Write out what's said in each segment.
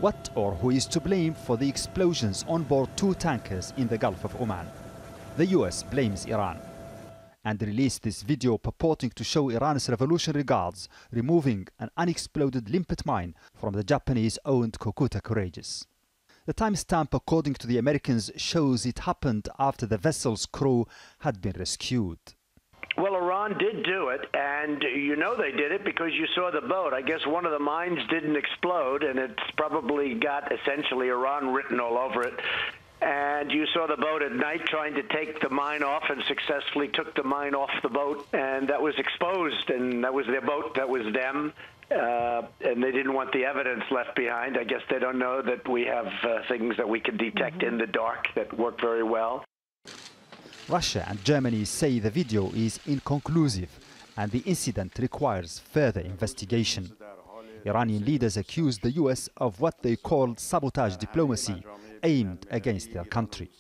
What or who is to blame for the explosions on board 2 tankers in the Gulf of Oman? The US blames Iran and released this video purporting to show Iran's Revolutionary Guards removing an unexploded limpet mine from the Japanese-owned Kokuta Courageous. The timestamp, according to the Americans, shows it happened after the vessel's crew had been rescued. Well, Iran did do it, and you know they did it because you saw the boat. I guess one of the mines didn't explode, and it's probably got essentially Iran written all over it. And you saw the boat at night trying to take the mine off and successfully took the mine off the boat, and that was exposed, and that was their boat, that was them. And they didn't want the evidence left behind. I guess they don't know that we have things that we can detect in the dark that work very well. Russia and Germany say the video is inconclusive and the incident requires further investigation. Iranian leaders accuse the US of what they call sabotage diplomacy aimed against their country.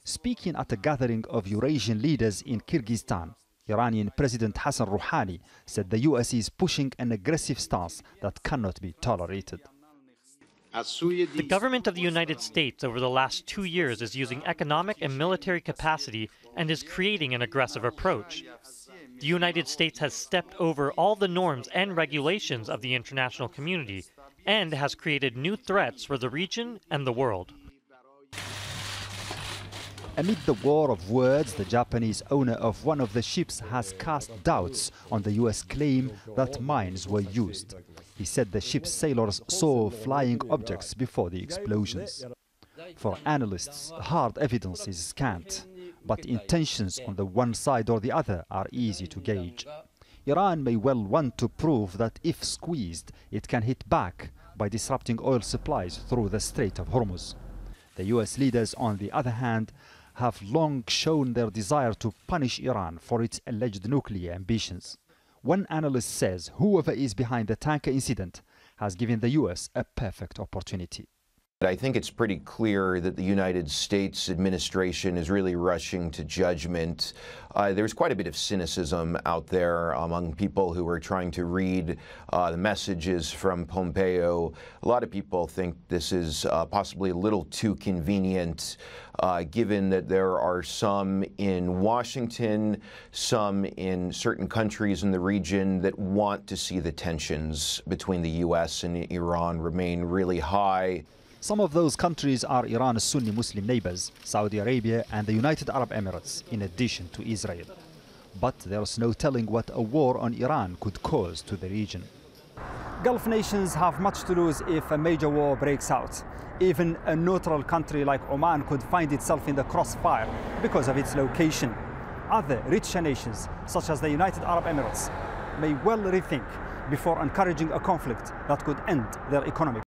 Speaking at a gathering of Eurasian leaders in Kyrgyzstan, Iranian President Hassan Rouhani said the US is pushing an aggressive stance that cannot be tolerated. The government of the United States over the last 2 years is using economic and military capacity and is creating an aggressive approach. The United States has stepped over all the norms and regulations of the international community and has created new threats for the region and the world. Amid the war of words, the Japanese owner of one of the ships has cast doubts on the US claim that mines were used. He said the ship's sailors saw flying objects before the explosions. For analysts, hard evidence is scant, but intentions on the one side or the other are easy to gauge. Iran may well want to prove that if squeezed, it can hit back by disrupting oil supplies through the Strait of Hormuz. The US leaders, on the other hand, have long shown their desire to punish Iran for its alleged nuclear ambitions. One analyst says whoever is behind the tanker incident has given the US a perfect opportunity. I think it's pretty clear that the United States administration is really rushing to judgment. There's quite a bit of cynicism out there among people who are trying to read the messages from Pompeo. A lot of people think this is possibly a little too convenient, given that there are some in Washington, some in certain countries in the region that want to see the tensions between the U.S. and Iran remain really high. Some of those countries are Iran's Sunni Muslim neighbors, Saudi Arabia and the United Arab Emirates, in addition to Israel. But there's no telling what a war on Iran could cause to the region. Gulf nations have much to lose if a major war breaks out. Even a neutral country like Oman could find itself in the crossfire because of its location. Other richer nations, such as the United Arab Emirates, may well rethink before encouraging a conflict that could end their economic